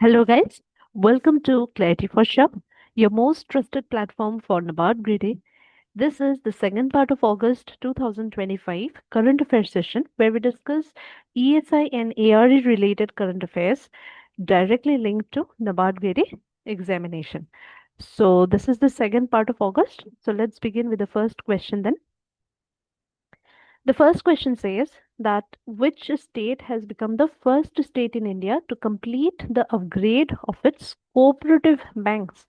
Hello, guys. Welcome to Clarity for Shop, your most trusted platform for NABARD Grade A. This is the second part of August 2025 current affairs session where we discuss ESI and ARD related current affairs directly linked to NABARD Grade A examination. So, this is the second part of August. So, let's begin with the first question then. The first question says that which state has become the first state in India to complete the upgrade of its cooperative banks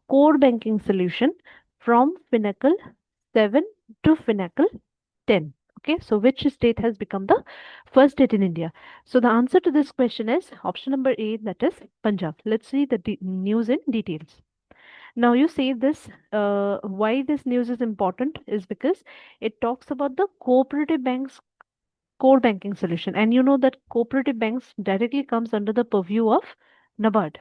core banking solution from Finacle 7 to Finacle 10? Okay, so which state has become the first state in India? So the answer to this question is option number A, that is Punjab. Let's see the news in details. Now, you see this, why this news is important is because it talks about the cooperative banks core banking solution. And you know that cooperative banks directly comes under the purview of NABARD,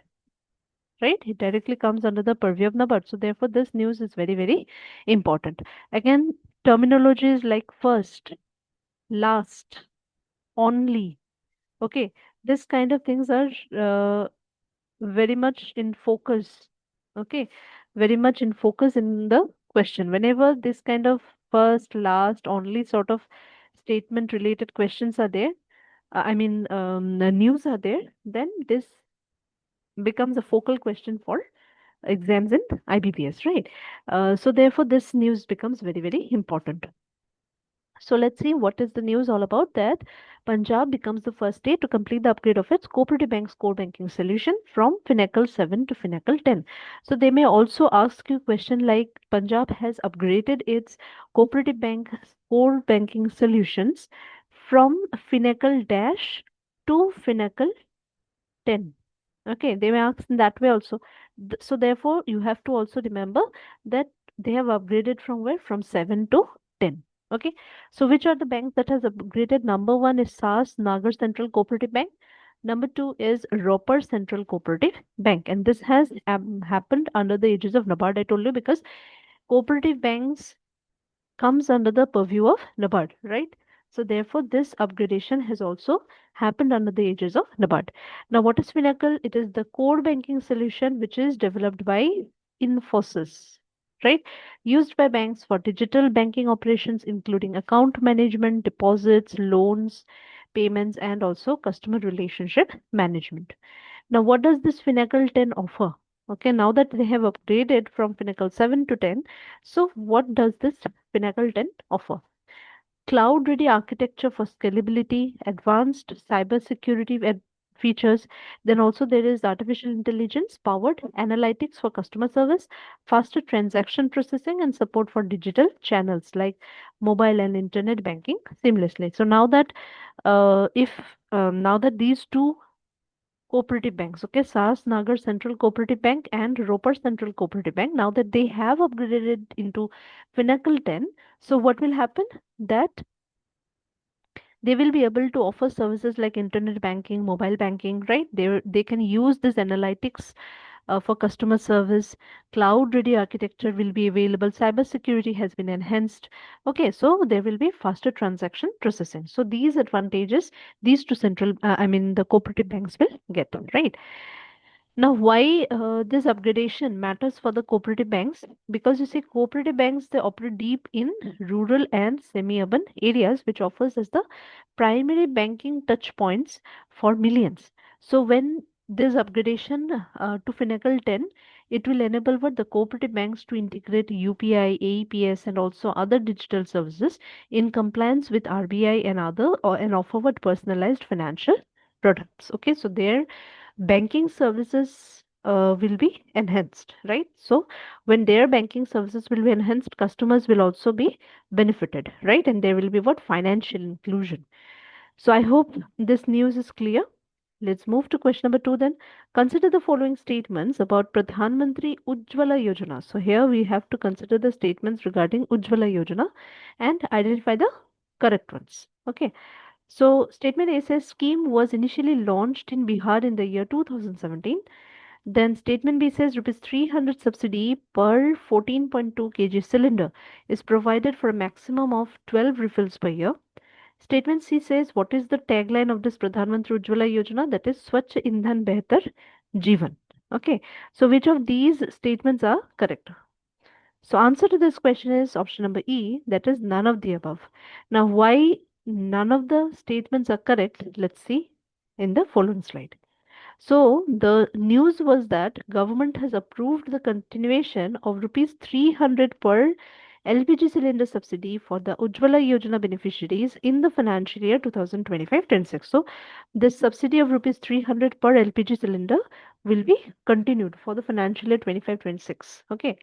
right? It directly comes under the purview of NABARD. So therefore, this news is very, very important. Again, terminologies like first, last, only. Okay, this kind of things are very much in focus. Okay, very much in focus in the question. Whenever this kind of first, last, only sort of statement related questions are there, the news are there, then this becomes a focal question for exams in IBPS, right? So therefore, this news becomes very, very important. So let's see what is the news all about that. Punjab becomes the first state to complete the upgrade of its cooperative bank's core banking solution from Finacle 7 to Finacle 10. So they may also ask you a question like Punjab has upgraded its cooperative bank core banking solutions from Finacle Dash to Finacle 10. Okay, they may ask in that way also. So therefore, you have to also remember that they have upgraded from where? From 7 to 10. Okay, so which are the banks that has upgraded? Number one is SAS Nagar Central Cooperative Bank. Number two is Roper Central Cooperative Bank, and this has happened under the aegis of NABARD. I told you because cooperative banks comes under the purview of NABARD, right? So therefore, this upgradation has also happened under the aegis of NABARD. Now, what is Finacle? It is the core banking solution which is developed by Infosys, right? Used by banks for digital banking operations, including account management, deposits, loans, payments, and also customer relationship management. Now, what does this Finacle 10 offer? Okay, now that they have upgraded from Finacle 7 to 10, so what does this Finacle 10 offer? Cloud ready architecture for scalability, advanced cybersecurity features. Then also there is artificial intelligence powered analytics for customer service, faster transaction processing, and support for digital channels like mobile and internet banking seamlessly. So now that if now that these two cooperative banks, okay, SAS Nagar Central Cooperative Bank and Roper Central Cooperative Bank, now that they have upgraded into Finacle 10, so what will happen? That they will be able to offer services like internet banking, mobile banking, right? They can use this analytics for customer service. Cloud ready architecture will be available. Cybersecurity has been enhanced. Okay, so there will be faster transaction processing. So these advantages, these two the cooperative banks will get, right? Now, why this upgradation matters for the cooperative banks? Because you see, cooperative banks they operate deep in rural and semi-urban areas, which offers as the primary banking touch points for millions. So, when this upgradation to Finacle 10, it will enable what the cooperative banks to integrate UPI, AEPS, and also other digital services in compliance with RBI and other or and offer what personalized financial products. Okay, so there banking services will be enhanced, right? So when their banking services will be enhanced, customers will also be benefited, right? And there will be what financial inclusion. So I hope this news is clear. Let's move to question number two then. Consider the following statements about Pradhan Mantri Ujjwala Yojana. So here we have to consider the statements regarding Ujjwala Yojana and identify the correct ones. Okay. So statement A says scheme was initially launched in Bihar in the year 2017. Then statement B says rupees 300 subsidy per 14.2 kg cylinder is provided for a maximum of 12 refills per year. Statement C says what is the tagline of this Pradhan Mantri Ujjwala Yojana? That is Swachh Indhan Behtar G1. Okay. So which of these statements are correct? So answer to this question is option number E, that is none of the above. Now why none of the statements are correct? Let's see in the following slide. So the news was that government has approved the continuation of rupees 300 per LPG cylinder subsidy for the Ujjwala Yojana beneficiaries in the financial year 2025-26. So this subsidy of rupees 300 per LPG cylinder will be continued for the financial year 25-26. Okay.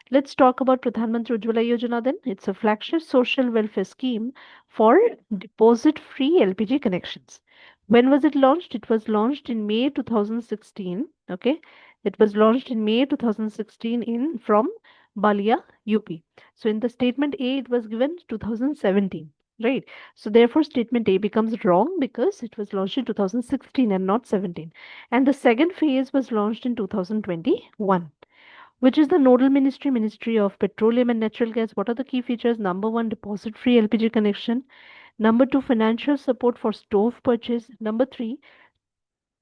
Let's talk about Pradhan Mantri Ujjwala Yojana then. It's a flagship social welfare scheme for deposit-free LPG connections. When was it launched? It was launched in May 2016. Okay, it was launched in May 2016 in from Balia, UP. So in the statement A, it was given 2017. Right. So therefore, statement A becomes wrong because it was launched in 2016 and not 17. And the second phase was launched in 2021. Which is the nodal ministry? Ministry of Petroleum and Natural Gas. What are the key features? Number one, deposit free LPG connection. Number two, financial support for stove purchase. Number three,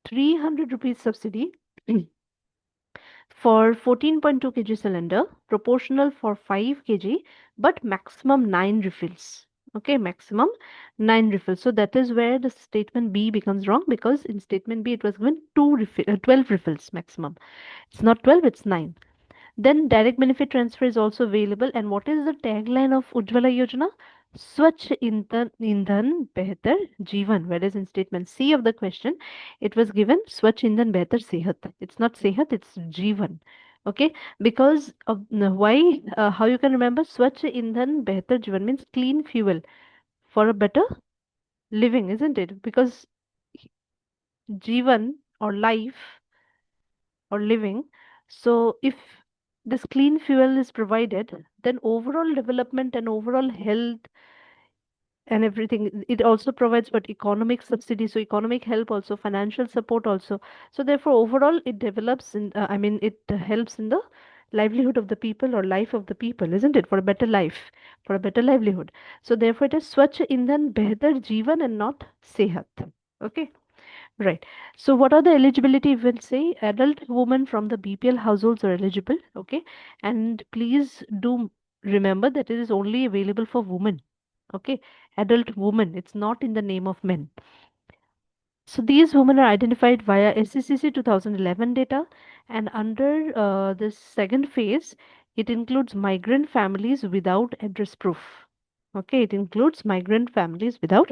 300 rupees subsidy for 14.2 kg cylinder, proportional for 5 kg, but maximum 9 refills. Okay, maximum 9 refills. So that is where the statement B becomes wrong, because in statement B it was given 12 refills maximum. It's not 12, it's 9. Then direct benefit transfer is also available. And what is the tagline of Ujjwala Yojana? Swachh Indhan Behtar Jeevan. Whereas in statement C of the question, it was given Swachh Indhan Behtar Sehat. It's not Sehat, it's Jeevan. Okay, because of why? How you can remember? Swachh Indhan Behtar Jeevan means clean fuel for a better living, isn't it? Because Jeevan or life or living. So if this clean fuel is provided, then overall development and overall health and everything, it also provides what economic subsidy, so economic help also, financial support also. So therefore, overall, it develops in, it helps in the livelihood of the people or life of the people, isn't it? For a better life, for a better livelihood. So therefore, it is Swachh Indhan Behtar Jeevan and not Sehat. Okay. Right. So what are the eligibility? We'll say adult women from the BPL households are eligible. Okay. And please do remember that it is only available for women. Okay. Adult women. It's not in the name of men. So these women are identified via SCCC 2011 data. And under this second phase, it includes migrant families without address proof. Okay. It includes migrant families without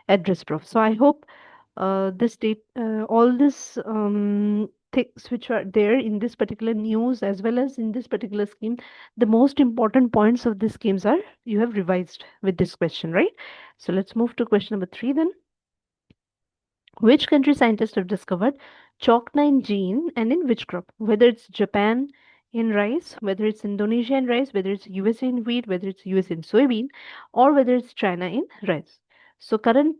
address proof. So I hope this date, all this things which are there in this particular news as well as in this particular scheme, the most important points of these schemes are you have revised with this question, right? So let's move to question number 3 then. Which country scientists have discovered chalk9 gene and in which crop? Whether it's Japan in rice, whether it's Indonesia in rice, whether it's USA in wheat, whether it's USA in soybean, or whether it's China in rice. So current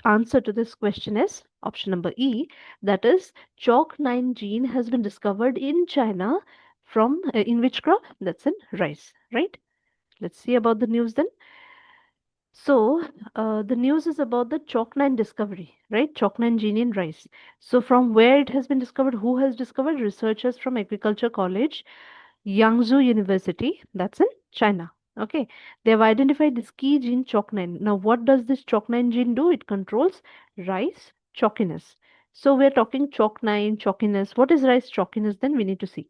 answer to this question is option number E, that is chalk9 gene has been discovered in China from in which crop? That's in rice, right? Let's see about the news then. So, the news is about the chalk9 discovery, right? Chalk9 gene in rice. So, from where it has been discovered, who has discovered? Researchers from Agriculture College, Yangzhou University, that's in China. Okay, they have identified this key gene chalk9. Now, what does this chalk9 gene do? It controls rice chalkiness. So, we're talking chalk9, chalkiness. What is rice chalkiness? Then we need to see.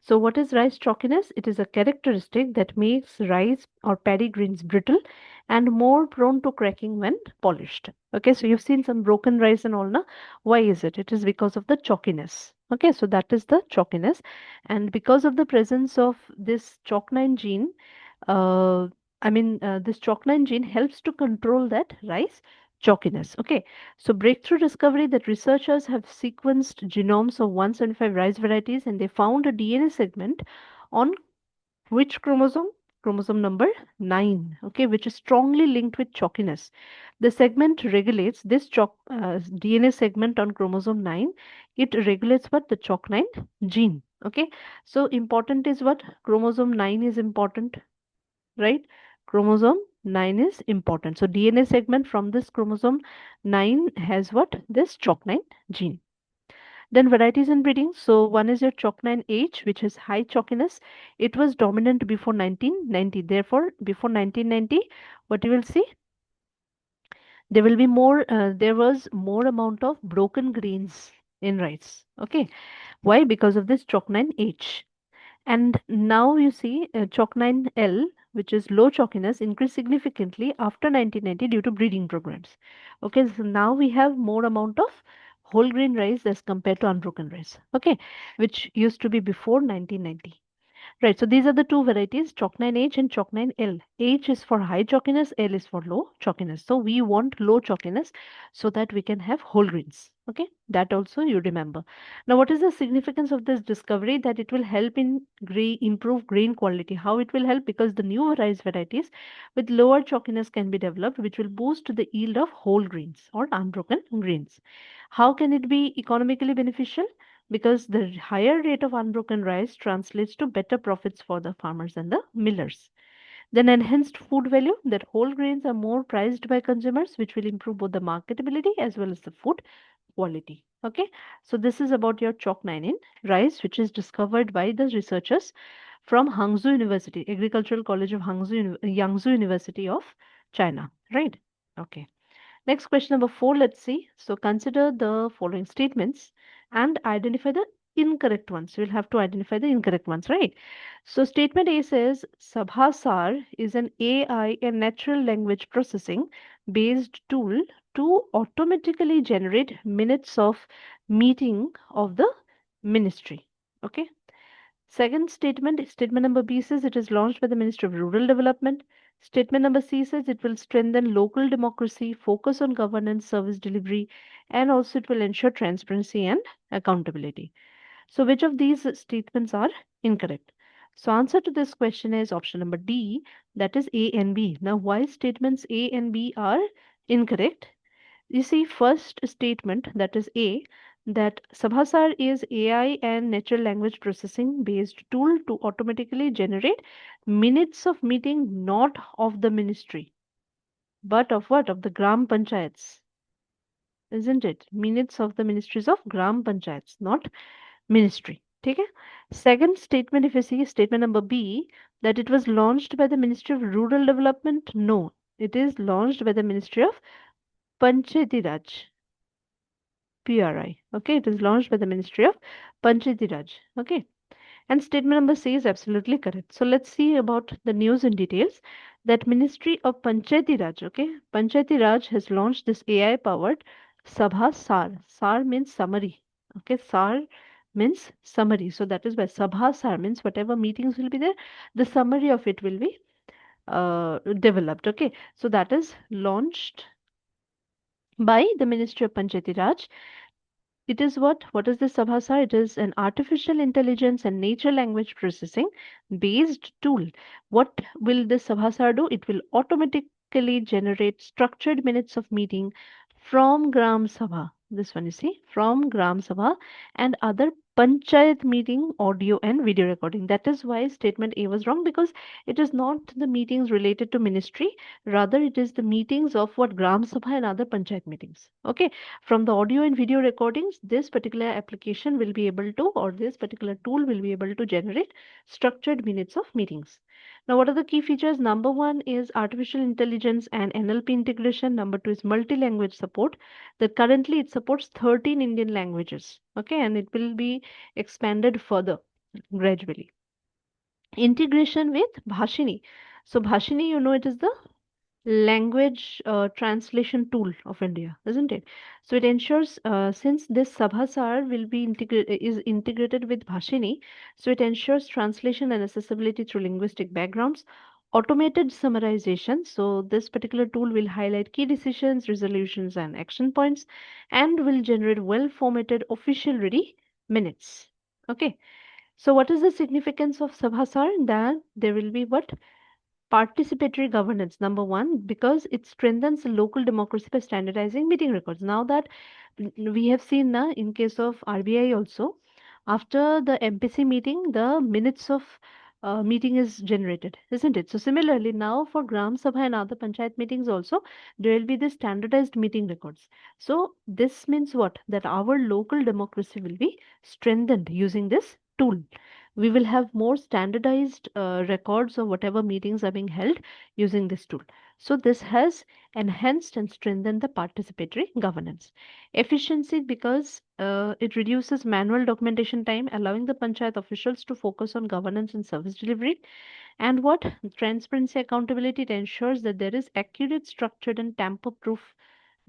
So, what is rice chalkiness? It is a characteristic that makes rice or paddy grains brittle and more prone to cracking when polished. Okay, so you've seen some broken rice and all, na? Why is it? It is because of the chalkiness. Okay, so that is the chalkiness, and because of the presence of this chalk9 gene, uh, this chalk9 gene helps to control that rice chalkiness. Okay, so breakthrough discovery that researchers have sequenced genomes of 175 rice varieties and they found a DNA segment on which chromosome? Chromosome number 9, okay, which is strongly linked with chalkiness. The segment regulates this DNA segment on chromosome 9. It regulates what? The chalk9 gene. Okay, so important is what? Chromosome 9 is important, right? Chromosome 9 is important. So DNA segment from this chromosome 9 has what? This chalk9 gene. Then varieties and breeding. So one is your chalk 9H, which is high chalkiness. It was dominant before 1990. Therefore, before 1990, what you will see, there will be more. There was more amount of broken grains in rice. Okay, why? Because of this chalk 9H. And now you see chalk 9L, which is low chalkiness, increased significantly after 1990 due to breeding programs. Okay, so now we have more amount of whole grain rice as compared to unbroken rice. Okay, which used to be before 1990. Right, so these are the two varieties, chalk 9H and chalk 9L. H is for high chalkiness, L is for low chalkiness. So we want low chalkiness so that we can have whole grains. Okay, that also you remember. Now, what is the significance of this discovery? That it will help in improve grain quality. How it will help? Because the new rice varieties with lower chalkiness can be developed, which will boost the yield of whole grains or unbroken grains. How can it be economically beneficial? Because the higher rate of unbroken rice translates to better profits for the farmers and the millers. Then enhanced food value, that whole grains are more prized by consumers, which will improve both the marketability as well as the food quality. Okay, so this is about your chalk 9 in rice, which is discovered by the researchers from Hangzhou University, Agricultural College of Yangzhou University of China. Right? Okay. Next question number 4, let's see. So consider the following statements and identify the incorrect ones. We'll have to identify the incorrect ones, right? So statement A says Sabhasaar is an AI and natural language processing based tool to automatically generate minutes of meeting of the ministry. Okay. Second statement, statement number B says it is launched by the Ministry of Rural Development. Statement number C says it will strengthen local democracy, focus on governance, service delivery, and also it will ensure transparency and accountability. So, which of these statements are incorrect? So, answer to this question is option number D, that is A and B. Now, why statements A and B are incorrect? You see, first statement, that is A, that Sabhasar is AI and natural language processing based tool to automatically generate minutes of meeting, not of the ministry, but of what? Of the Gram Panchayats, isn't it? Minutes of the ministries of Gram Panchayats, not ministry. Okay. Second statement, if you see statement number B, that it was launched by the Ministry of Rural Development. No, it is launched by the Ministry of Panchayati Raj. PRI. Okay, it is launched by the Ministry of Panchayati Raj. Okay, and statement number C is absolutely correct. So let's see about the news in details. That Ministry of Panchayati Raj. Okay, Panchayati Raj has launched this AI-powered Sabhasaar. Sar means summary. Okay, Sar means summary. So that is why Sabhasaar means whatever meetings will be there, the summary of it will be developed. Okay, so that is launched by the Ministry of Panchayati Raj. It is what? What is this Sabhasa? It is an artificial intelligence and natural language processing based tool. What will this Sabhasa do? It will automatically generate structured minutes of meeting from Gram Sabha. This one you see, from Gram Sabha and other Panchayat meeting audio and video recording. That is why statement A was wrong, because it is not the meetings related to ministry, rather it is the meetings of what Gram Sabha and other Panchayat meetings. Okay, from the audio and video recordings, this particular application will be able to, or this particular tool will be able to generate structured minutes of meetings. Now, what are the key features? Number one is artificial intelligence and NLP integration. Number two is multi-language support. That currently it supports 13 Indian languages. Okay, and it will be expanded further gradually. Integration with Bhashini. So Bhashini, you know, it is the language translation tool of India, isn't it? So it ensures, since this Sabhasar will be is integrated with Bhashini, so it ensures translation and accessibility through linguistic backgrounds, automated summarization. So this particular tool will highlight key decisions, resolutions, and action points, and will generate well-formatted official ready minutes. Okay. So what is the significance of Sabhasar? That there will be what? Participatory governance, number one, because it strengthens local democracy by standardizing meeting records. Now that we have seen now in case of RBI also, after the MPC meeting, the minutes of meeting is generated, isn't it? So similarly, now for Gram Sabha and other panchayat meetings also, there will be the standardized meeting records. So this means what? That our local democracy will be strengthened using this tool. We will have more standardized records of whatever meetings are being held using this tool. So this has enhanced and strengthened the participatory governance. Efficiency because it reduces manual documentation time, allowing the panchayat officials to focus on governance and service delivery. And what? Transparency, accountability, it ensures that there is accurate, structured, and tamper-proof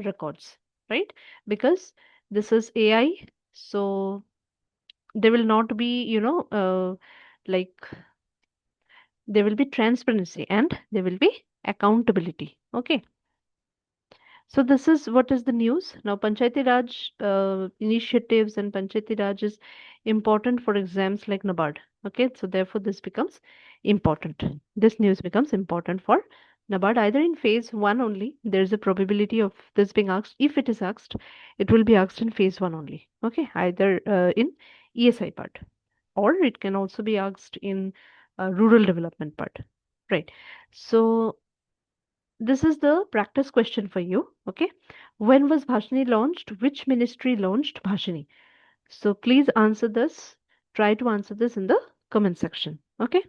records, right? Because this is AI, so there will not be, like there will be transparency and there will be accountability. Okay. So this is what is the news. Now, Panchayati Raj initiatives and Panchayati Raj is important for exams like NABARD. Okay, so therefore this becomes important. This news becomes important for NABARD either in phase one only. There is a probability of this being asked. If it is asked, it will be asked in phase one only. Okay, either in ESI part, or it can also be asked in rural development part. Right. So this is the practice question for you. Okay. When was Bhashini launched? Which ministry launched Bhashini? So please answer this. Try to answer this in the comment section. Okay.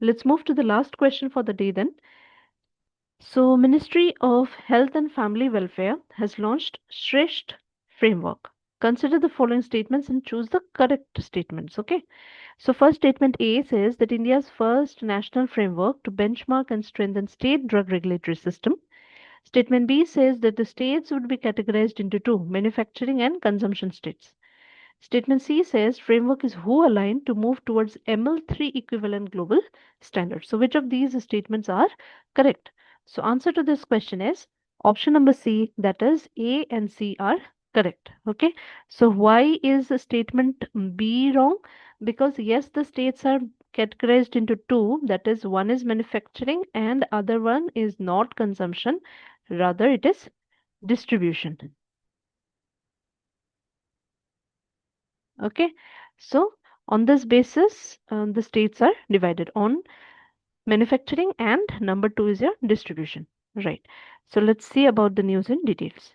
Let's move to the last question for the day then. So Ministry of Health and Family Welfare has launched Shresth framework. Consider the following statements and choose the correct statements. Okay. So first statement A says that India's first national framework to benchmark and strengthen state drug regulatory system. Statement B says that the states would be categorized into two, manufacturing and consumption states. Statement C says framework is who aligned to move towards ML3 equivalent global standards. So which of these statements are correct? So answer to this question is option number C, that is A and C are correct. Okay. So why is statement B wrong? Because yes, the states are categorized into two, that is one is manufacturing and other one is not consumption, rather it is distribution. Okay, so on this basis, the states are divided on manufacturing and number two is your distribution. Right. So let's see about the news in details.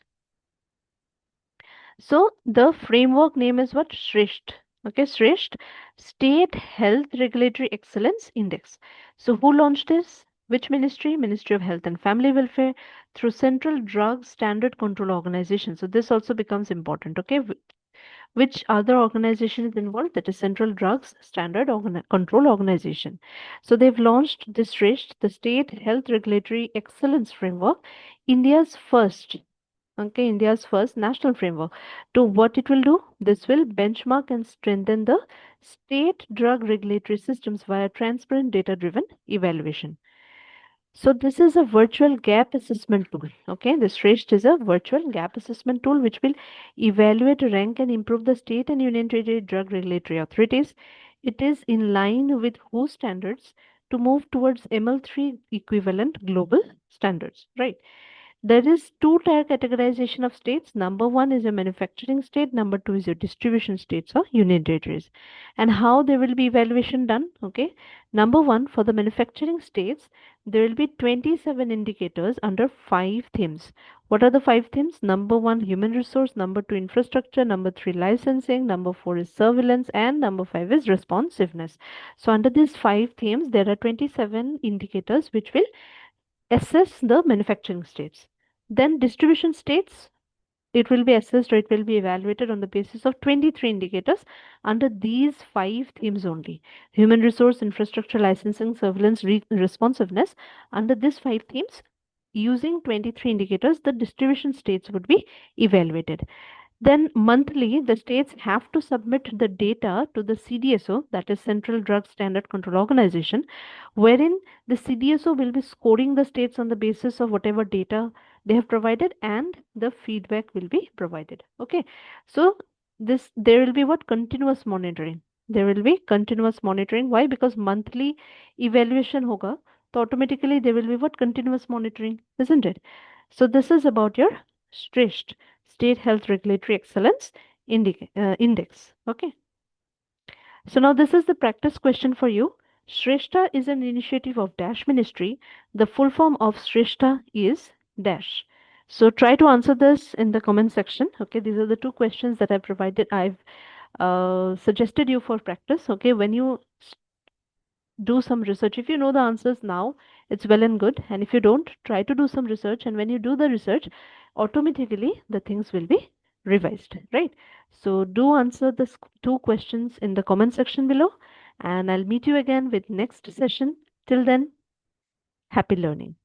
So the framework name is what? Shresth. Okay, Shresth State Health Regulatory Excellence Index. So who launched this? Which ministry? Ministry of Health and Family Welfare through Central Drug Standard Control Organization. So this also becomes important. Okay, which other organization is involved? That is Central Drugs Standard Control Organization. So they've launched this SHREST, the State Health Regulatory Excellence Framework, India's first. Okay, India's first national framework. To what it will do? This will benchmark and strengthen the state drug regulatory systems via transparent data-driven evaluation. So this is a virtual gap assessment tool. Okay, this Shresth is a virtual gap assessment tool which will evaluate, rank, and improve the state and union territory drug regulatory authorities. It is in line with WHO standards to move towards ML3 equivalent global standards. Right. There is two-tier categorization of states. Number one is your manufacturing state. Number two is your distribution states or union territories. And how there will be evaluation done? Okay. Number one, for the manufacturing states, there will be 27 indicators under five themes. What are the five themes? Number one, human resource. Number two, infrastructure. Number three, licensing. Number four is surveillance. And number five is responsiveness. So under these five themes, there are 27 indicators which will assess the manufacturing states. Then distribution states, it will be assessed or it will be evaluated on the basis of 23 indicators under these five themes only. Human resource, infrastructure, licensing, surveillance, responsiveness. Under these five themes, using 23 indicators, the distribution states would be evaluated. Then monthly, the states have to submit the data to the CDSO, that is Central Drug Standard Control Organization, wherein the CDSO will be scoring the states on the basis of whatever data they have provided and the feedback will be provided. Okay. So this there will be what? Continuous monitoring. There will be continuous monitoring. Why? Because monthly evaluation hoga, so automatically there will be what? Continuous monitoring, isn't it? So this is about your SHREST, State Health Regulatory Excellence Index. Okay. So now this is the practice question for you. Shreshtha is an initiative of Dash Ministry. The full form of Shreshtha is Dash. So try to answer this in the comment section. Okay, these are the two questions that I've suggested you for practice. Okay, when you do some research, if you know the answers now, it's well and good, and if you don't, try to do some research, and when you do the research, automatically the things will be revised, right? So do answer the two questions in the comment section below, and I'll meet you again with next session. Till then, happy learning.